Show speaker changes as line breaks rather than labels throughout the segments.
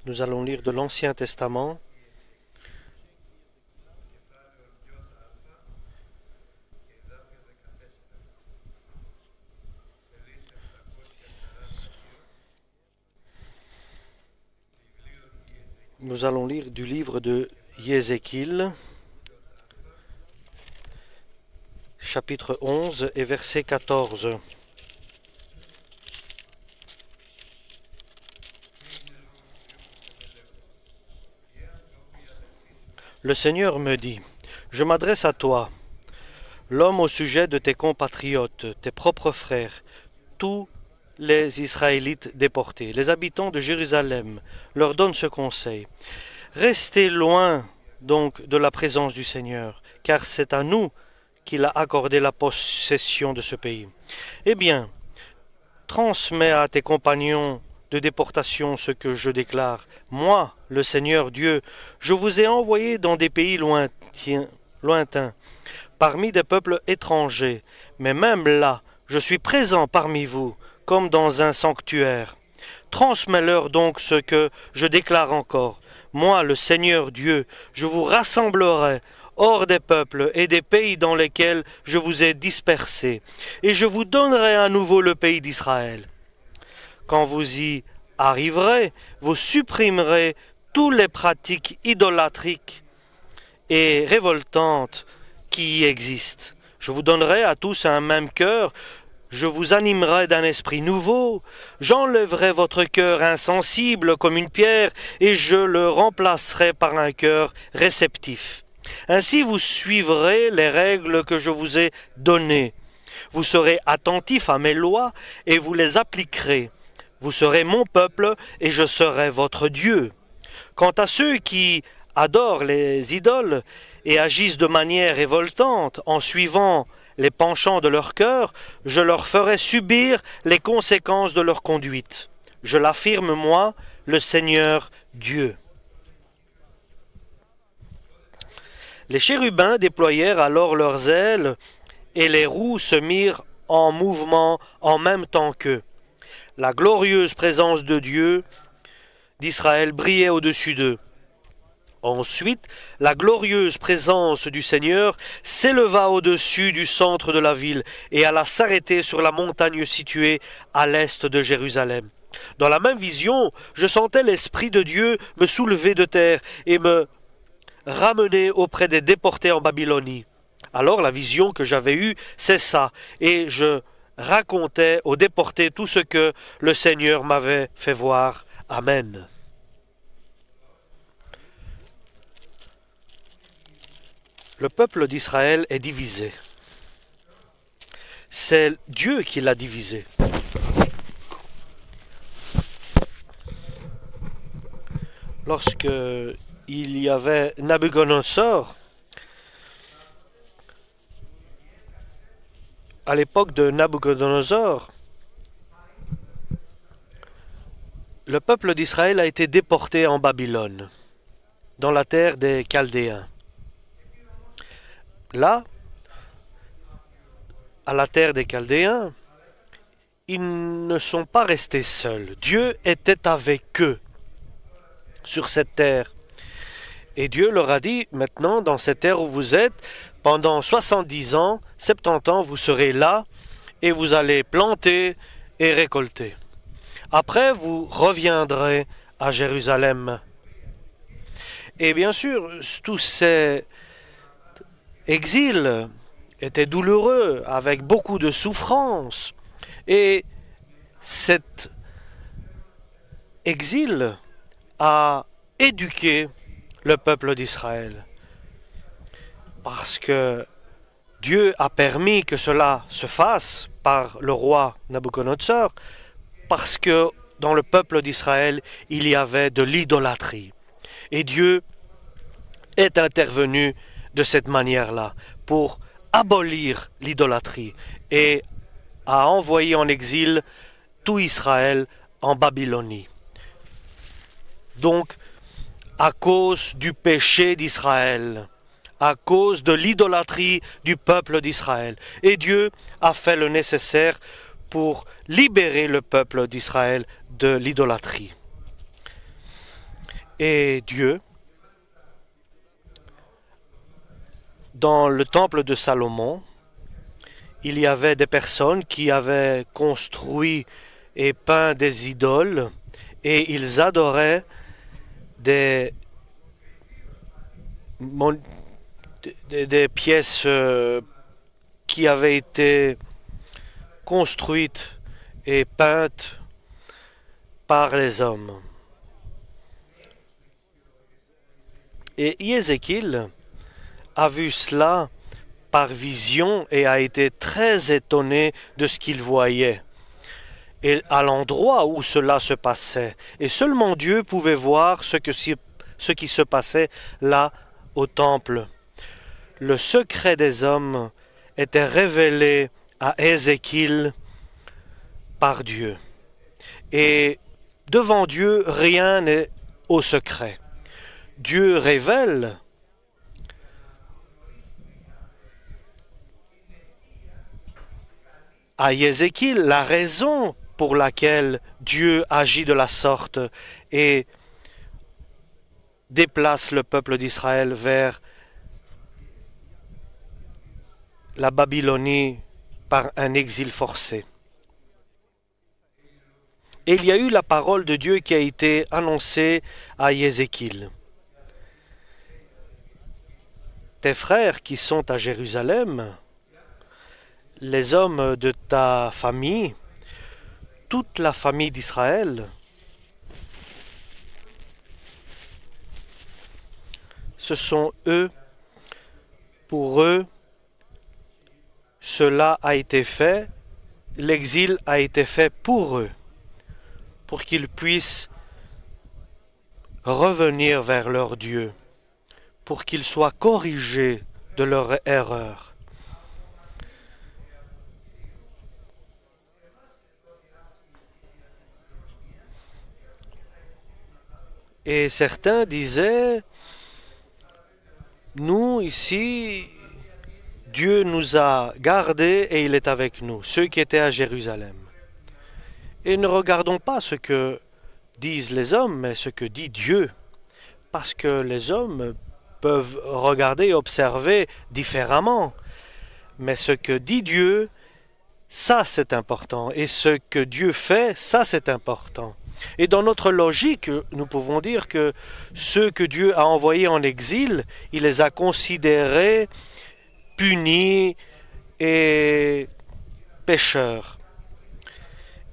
Nous allons lire de l'Ancien Testament. Nous allons lire du livre de Ézéchiel, chapitre 11 et verset 14. Le Seigneur me dit, « Je m'adresse à toi, l'homme au sujet de tes compatriotes, tes propres frères, tous les Israélites déportés, les habitants de Jérusalem, leur donne ce conseil. Restez loin donc de la présence du Seigneur, car c'est à nous qu'il a accordé la possession de ce pays. Eh bien, transmets à tes compagnons de déportation ce que je déclare. Moi, le Seigneur Dieu, je vous ai envoyé dans des pays lointains, parmi des peuples étrangers, mais même là, je suis présent parmi vous, comme dans un sanctuaire. Transmets-leur donc ce que je déclare encore. Moi, le Seigneur Dieu, je vous rassemblerai hors des peuples et des pays dans lesquels je vous ai dispersés, et je vous donnerai à nouveau le pays d'Israël. Quand vous y arriverez, vous supprimerez toutes les pratiques idolâtriques et révoltantes qui y existent. Je vous donnerai à tous un même cœur, je vous animerai d'un esprit nouveau, j'enlèverai votre cœur insensible comme une pierre, et je le remplacerai par un cœur réceptif. Ainsi vous suivrez les règles que je vous ai données. Vous serez attentifs à mes lois, et vous les appliquerez. Vous serez mon peuple, et je serai votre Dieu. Quant à ceux qui adorent les idoles et agissent de manière révoltante en suivant les penchants de leur cœur, je leur ferai subir les conséquences de leur conduite. Je l'affirme, moi, le Seigneur Dieu. Les chérubins déployèrent alors leurs ailes, et les roues se mirent en mouvement en même temps qu'eux. La glorieuse présence de Dieu d'Israël brillait au-dessus d'eux. Ensuite, la glorieuse présence du Seigneur s'éleva au-dessus du centre de la ville et alla s'arrêter sur la montagne située à l'est de Jérusalem. Dans la même vision, je sentais l'Esprit de Dieu me soulever de terre et me ramener auprès des déportés en Babylonie. Alors la vision que j'avais eue cessa, et je racontais aux déportés tout ce que le Seigneur m'avait fait voir. Amen. Le peuple d'Israël est divisé. C'est Dieu qui l'a divisé. Lorsque il y avait Nabuchodonosor, à l'époque de Nabuchodonosor, le peuple d'Israël a été déporté en Babylone, dans la terre des Chaldéens. Là, à la terre des Chaldéens, ils ne sont pas restés seuls. Dieu était avec eux sur cette terre. Et Dieu leur a dit, maintenant, dans cette terre où vous êtes, pendant 70 ans, 70 ans, vous serez là et vous allez planter et récolter. Après, vous reviendrez à Jérusalem. Et bien sûr, tous ces exils étaient douloureux, avec beaucoup de souffrance. Et cet exil a éduqué le peuple d'Israël. Parce que Dieu a permis que cela se fasse par le roi Nabuchodonosor, parce que dans le peuple d'Israël, il y avait de l'idolâtrie. Et Dieu est intervenu de cette manière-là pour abolir l'idolâtrie et a envoyé en exil tout Israël en Babylonie. Donc, à cause du péché d'Israël, à cause de l'idolâtrie du peuple d'Israël. Et Dieu a fait le nécessaire pour libérer le peuple d'Israël de l'idolâtrie. Et Dieu, dans le temple de Salomon, il y avait des personnes qui avaient construit et peint des idoles et ils adoraient des pièces qui avaient été construites et peintes par les hommes. Et Ézéchiel a vu cela par vision et a été très étonné de ce qu'il voyait et à l'endroit où cela se passait. Et seulement Dieu pouvait voir ce qui se passait là au temple. Le secret des hommes était révélé à Ézéchiel par Dieu. Et devant Dieu, rien n'est au secret. Dieu révèle à Ézéchiel la raison pour laquelle Dieu agit de la sorte et déplace le peuple d'Israël vers la Babylonie par un exil forcé. Et il y a eu la parole de Dieu qui a été annoncée à Ézéchiel. Tes frères qui sont à Jérusalem, les hommes de ta famille, toute la famille d'Israël, ce sont eux, pour eux, cela a été fait, l'exil a été fait pour eux, pour qu'ils puissent revenir vers leur Dieu, pour qu'ils soient corrigés de leur erreur. Et certains disaient, nous ici, Dieu nous a gardés et il est avec nous, ceux qui étaient à Jérusalem. Et ne regardons pas ce que disent les hommes, mais ce que dit Dieu, parce que les hommes peuvent regarder et observer différemment. Mais ce que dit Dieu, ça c'est important, et ce que Dieu fait, ça c'est important. Et dans notre logique, nous pouvons dire que ceux que Dieu a envoyés en exil, il les a considérés punis et pécheurs.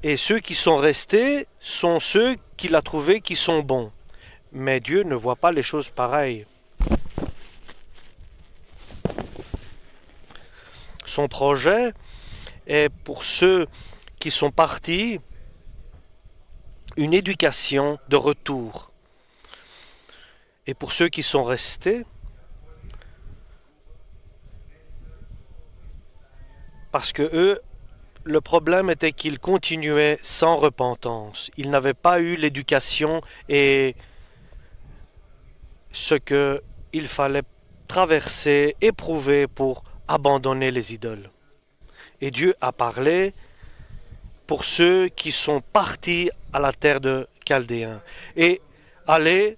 Et ceux qui sont restés sont ceux qu'il a trouvés qui sont bons. Mais Dieu ne voit pas les choses pareilles. Son projet est pour ceux qui sont partis une éducation de retour. Et pour ceux qui sont restés, parce que eux, le problème était qu'ils continuaient sans repentance. Ils n'avaient pas eu l'éducation et ce qu'il fallait traverser, éprouver pour abandonner les idoles. Et Dieu a parlé pour ceux qui sont partis à la terre de Chaldéens. Et allez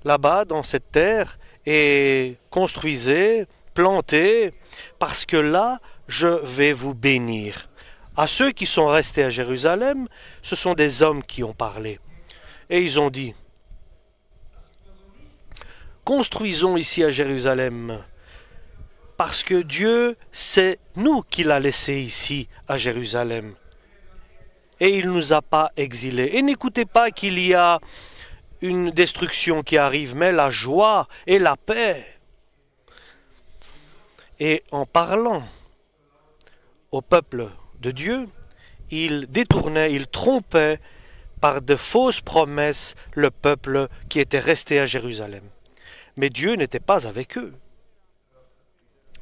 là-bas dans cette terre et construisez, plantez, parce que là, je vais vous bénir. À ceux qui sont restés à Jérusalem, ce sont des hommes qui ont parlé. Et ils ont dit, construisons ici à Jérusalem, parce que Dieu, c'est nous qui l'a laissé ici à Jérusalem. Et il ne nous a pas exilés. Et n'écoutez pas qu'il y a une destruction qui arrive, mais la joie et la paix. Et en parlant au peuple de Dieu, il détournait, il trompait par de fausses promesses le peuple qui était resté à Jérusalem. Mais Dieu n'était pas avec eux.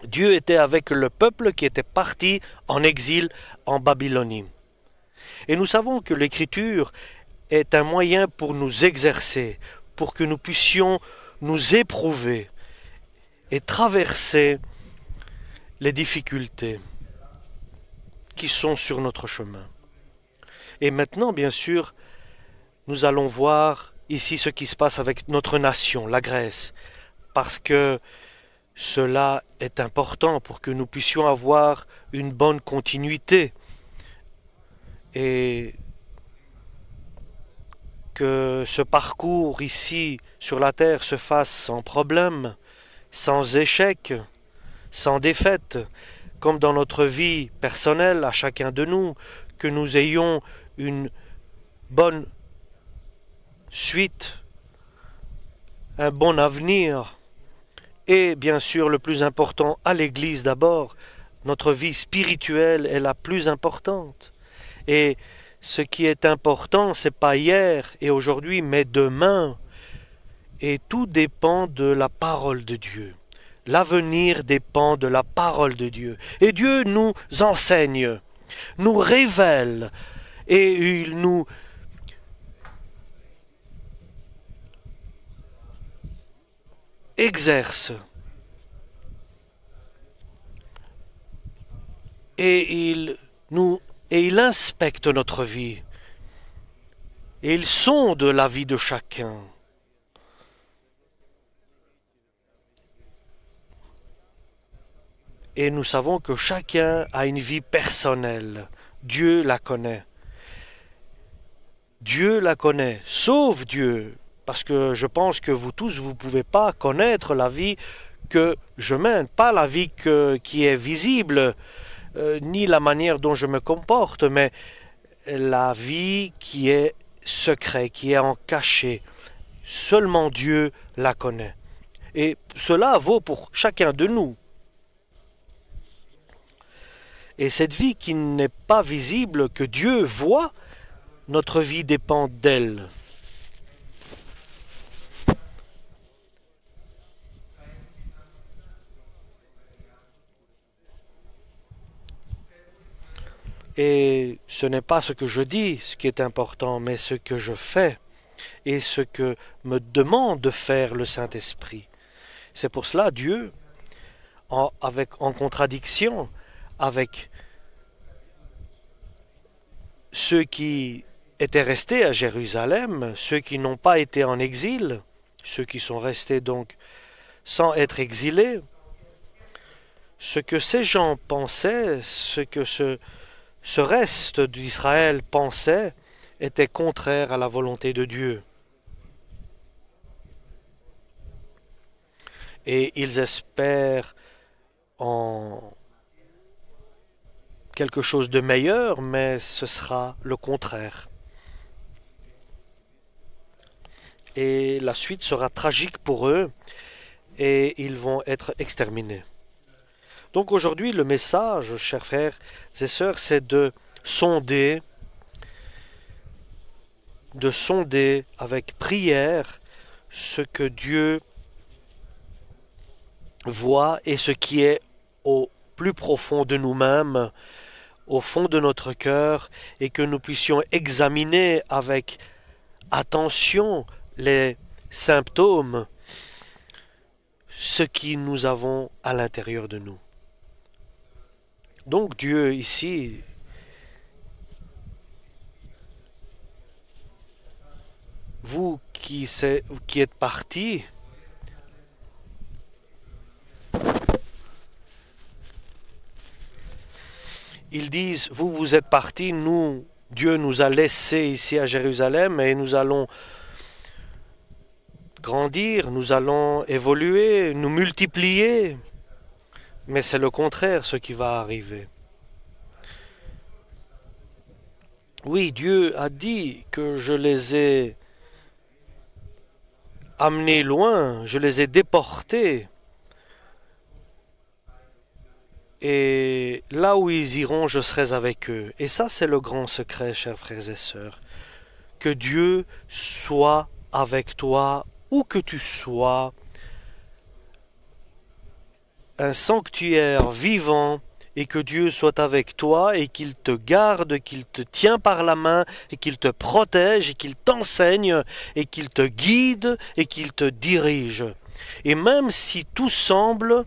Dieu était avec le peuple qui était parti en exil en Babylonie. Et nous savons que l'Écriture est un moyen pour nous exercer, pour que nous puissions nous éprouver et traverser les difficultés qui sont sur notre chemin. Et maintenant, bien sûr, nous allons voir ici ce qui se passe avec notre nation, la Grèce, parce que cela est important pour que nous puissions avoir une bonne continuité et que ce parcours ici sur la terre se fasse sans problème, sans échec, sans défaite, comme dans notre vie personnelle à chacun de nous, que nous ayons une bonne suite, un bon avenir, et bien sûr le plus important à l'Église d'abord, notre vie spirituelle est la plus importante. Et ce qui est important, c'est pas hier et aujourd'hui, mais demain. Et tout dépend de la parole de Dieu. L'avenir dépend de la parole de Dieu. Et Dieu nous enseigne, nous révèle, et il nous exerce. Et il inspecte notre vie. Et il sonde la vie de chacun. Et nous savons que chacun a une vie personnelle. Dieu la connaît. Dieu la connaît, sauf Dieu. Parce que je pense que vous tous, vous ne pouvez pas connaître la vie que je mène. Pas la vie qui est visible, ni la manière dont je me comporte, mais la vie qui est secrète, qui est en cachet. Seulement Dieu la connaît. Et cela vaut pour chacun de nous. Et cette vie qui n'est pas visible, que Dieu voit, notre vie dépend d'elle. Et ce n'est pas ce que je dis, ce qui est important, mais ce que je fais et ce que me demande de faire le Saint-Esprit. C'est pour cela Dieu, en contradiction avec ceux qui étaient restés à Jérusalem, ceux qui n'ont pas été en exil, ceux qui sont restés donc sans être exilés, ce que ces gens pensaient, ce que ce reste d'Israël pensait, était contraire à la volonté de Dieu. Et ils espèrent en quelque chose de meilleur, mais ce sera le contraire. Et la suite sera tragique pour eux, et ils vont être exterminés. Donc aujourd'hui, le message, chers frères et sœurs, c'est de sonder avec prière ce que Dieu voit et ce qui est au plus profond de nous-mêmes, au fond de notre cœur, et que nous puissions examiner avec attention les symptômes, ce qui nous avons à l'intérieur de nous. Donc Dieu ici vous qui êtes partis, ils disent, vous êtes partis, nous, Dieu nous a laissés ici à Jérusalem et nous allons grandir, nous allons évoluer, nous multiplier. Mais c'est le contraire ce qui va arriver. Oui, Dieu a dit que je les ai amenés loin, je les ai déportés. Et là où ils iront, je serai avec eux. Et ça, c'est le grand secret, chers frères et sœurs. Que Dieu soit avec toi, où que tu sois, un sanctuaire vivant, et que Dieu soit avec toi, et qu'il te garde, qu'il te tient par la main, et qu'il te protège, et qu'il t'enseigne, et qu'il te guide, et qu'il te dirige. Et même si tout semble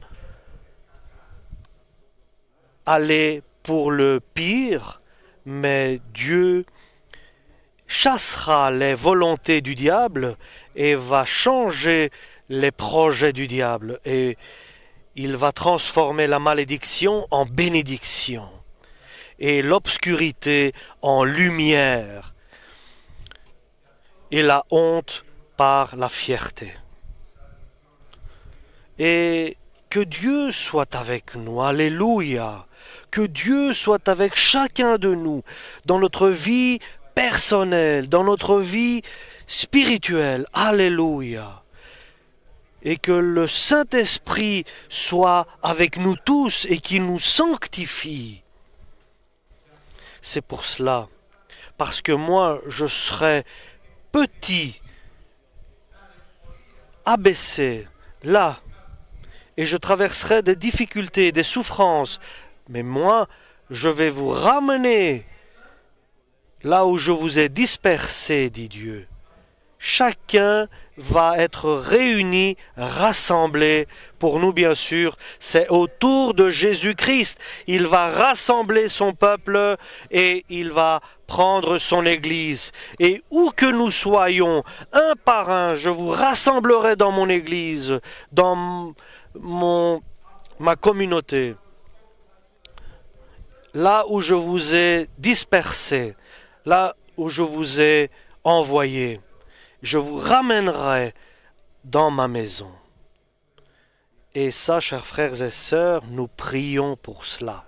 aller pour le pire, mais Dieu chassera les volontés du diable et va changer les projets du diable. Et il va transformer la malédiction en bénédiction et l'obscurité en lumière et la honte par la fierté. Et que Dieu soit avec nous, alléluia, que Dieu soit avec chacun de nous dans notre vie personnelle, dans notre vie spirituelle, alléluia. Et que le Saint-Esprit soit avec nous tous et qu'il nous sanctifie. C'est pour cela, parce que moi je serai petit, abaissé, là, et je traverserai des difficultés, des souffrances, mais moi je vais vous ramener là où je vous ai dispersé, dit Dieu. Chacun va être réuni, rassemblé. Pour nous, bien sûr, c'est autour de Jésus-Christ. Il va rassembler son peuple et il va prendre son Église. Et où que nous soyons, un par un, je vous rassemblerai dans mon Église, dans ma communauté. Là où je vous ai dispersé, là où je vous ai envoyé, je vous ramènerai dans ma maison. Et ça, chers frères et sœurs, nous prions pour cela.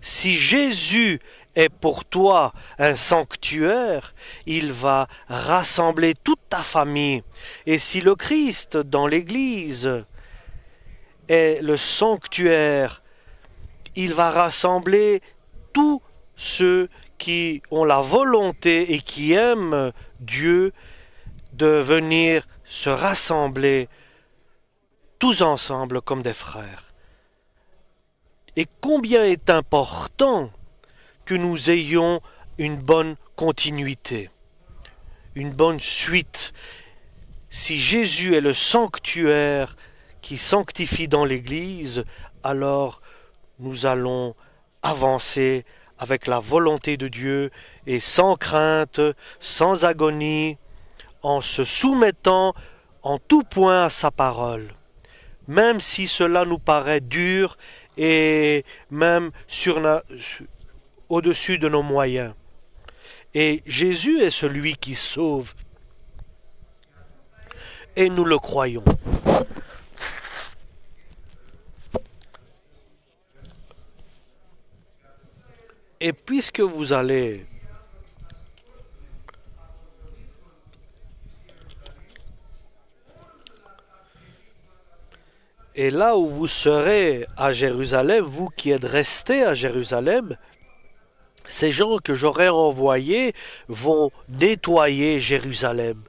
Si Jésus est pour toi un sanctuaire, il va rassembler toute ta famille. Et si le Christ dans l'Église est le sanctuaire, il va rassembler tous ceux qui ont la volonté et qui aiment Dieu de venir se rassembler tous ensemble comme des frères. Et combien est important que nous ayons une bonne continuité, une bonne suite. Si Jésus est le sanctuaire qui sanctifie dans l'Église, alors nous allons avancer avec la volonté de Dieu et sans crainte, sans agonie, en se soumettant en tout point à sa parole, même si cela nous paraît dur et même au-dessus de nos moyens. Et Jésus est celui qui sauve, et nous le croyons. Et puisque vous allez et là où vous serez à Jérusalem, vous qui êtes restés à Jérusalem, ces gens que j'aurai envoyés vont nettoyer Jérusalem.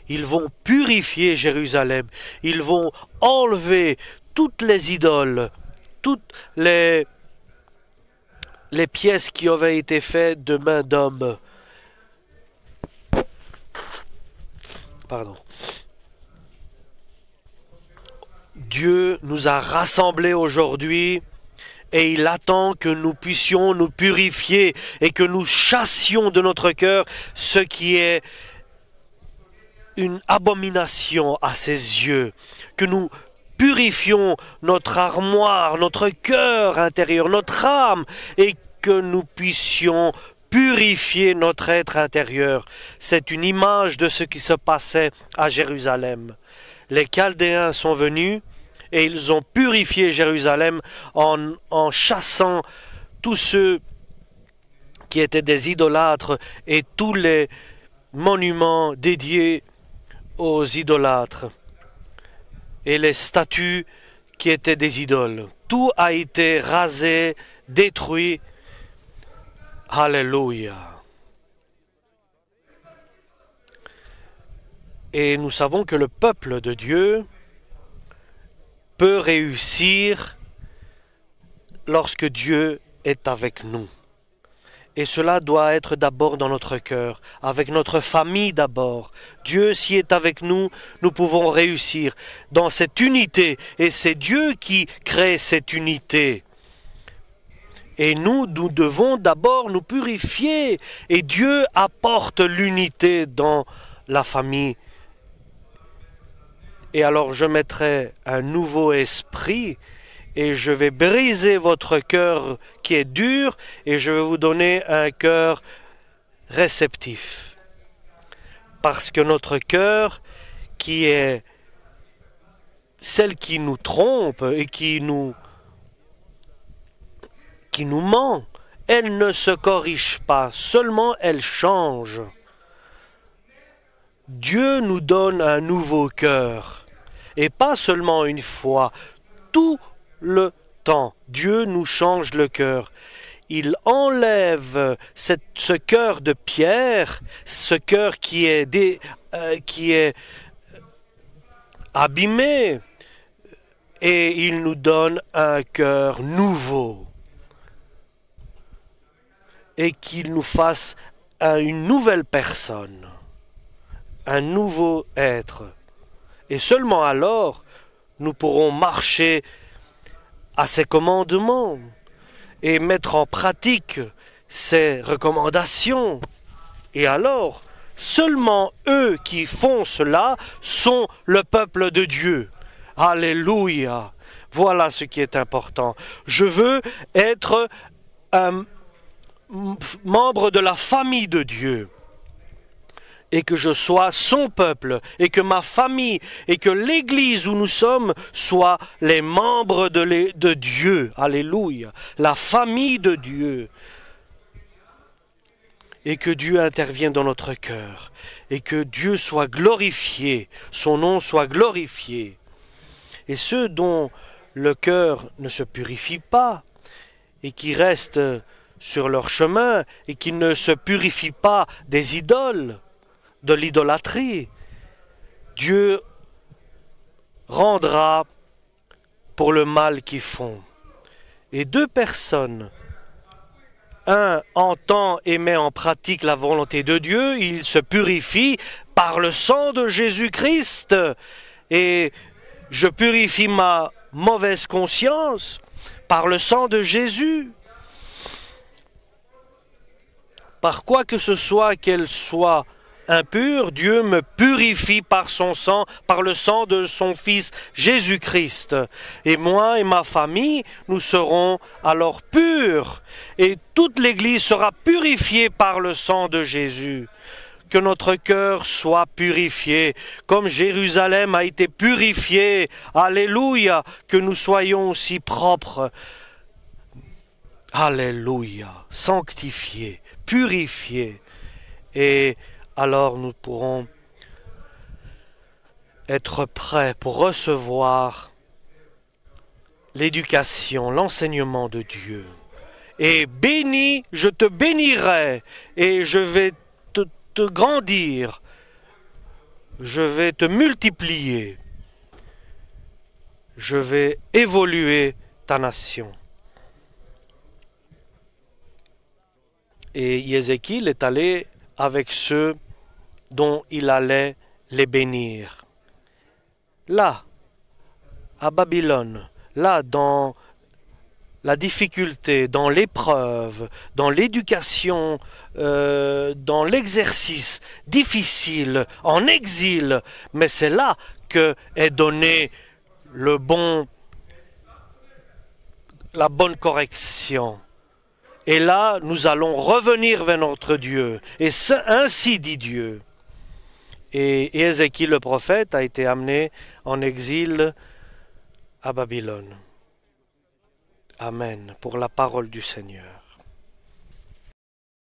Ils vont purifier Jérusalem. Ils vont enlever toutes les idoles, toutes les pièces qui avaient été faites de main d'homme. Pardon. Dieu nous a rassemblés aujourd'hui et il attend que nous puissions nous purifier et que nous chassions de notre cœur ce qui est une abomination à ses yeux, que nous purifions notre armoire, notre cœur intérieur, notre âme, et que nous puissions purifier notre être intérieur. C'est une image de ce qui se passait à Jérusalem. Les Chaldéens sont venus et ils ont purifié Jérusalem en chassant tous ceux qui étaient des idolâtres et tous les monuments dédiés aux idolâtres et les statues qui étaient des idoles. Tout a été rasé, détruit. Alléluia. Et nous savons que le peuple de Dieu peut réussir lorsque Dieu est avec nous. Et cela doit être d'abord dans notre cœur, avec notre famille d'abord. Dieu, s'y est avec nous, nous pouvons réussir dans cette unité. Et c'est Dieu qui crée cette unité. Et nous devons d'abord nous purifier. Et Dieu apporte l'unité dans la famille. Et alors je mettrai un nouveau esprit et je vais briser votre cœur qui est dur et je vais vous donner un cœur réceptif. Parce que notre cœur, qui est celle qui nous trompe et qui nous ment, elle ne se corrige pas, seulement elle change. Dieu nous donne un nouveau cœur, et pas seulement une fois, tout le temps. Dieu nous change le cœur. Il enlève ce cœur de pierre, ce cœur qui est abîmé, et il nous donne un cœur nouveau. Et qu'il nous fasse une nouvelle personne, un nouveau être. Et seulement alors, nous pourrons marcher à ses commandements et mettre en pratique ses recommandations. Et alors, seulement eux qui font cela sont le peuple de Dieu. Alléluia! Voilà ce qui est important. Je veux être un membre de la famille de Dieu, et que je sois son peuple, et que ma famille, et que l'église où nous sommes soient les membres de Dieu. Alléluia, la famille de Dieu. Et que Dieu intervienne dans notre cœur, et que Dieu soit glorifié, son nom soit glorifié. Et ceux dont le cœur ne se purifie pas, et qui restent sur leur chemin et qui ne se purifient pas des idoles, de l'idolâtrie, Dieu rendra pour le mal qu'ils font. Et deux personnes, un entend et met en pratique la volonté de Dieu, il se purifie par le sang de Jésus-Christ, et je purifie ma mauvaise conscience par le sang de Jésus. Par quoi que ce soit qu'elle soit impure, Dieu me purifie par son sang, par le sang de son Fils Jésus-Christ. Et moi et ma famille, nous serons alors purs. Et toute l'Église sera purifiée par le sang de Jésus. Que notre cœur soit purifié, comme Jérusalem a été purifiée. Alléluia, que nous soyons aussi propres. Alléluia, sanctifiés, purifiés. Et alors nous pourrons être prêts pour recevoir l'éducation, l'enseignement de Dieu. Et béni, je te bénirai, et je vais te grandir, je vais te multiplier, je vais évoluer ta nation. Et Ézéchiel est allé avec ceux dont il allait les bénir. Là, à Babylone, là, dans la difficulté, dans l'épreuve, dans l'éducation, dans l'exercice difficile, en exil, mais c'est là que est donné la bonne correction. Et là, nous allons revenir vers notre Dieu. Et ainsi dit Dieu. Et Ézéchiel le prophète a été amené en exil à Babylone. Amen. Pour la parole du Seigneur.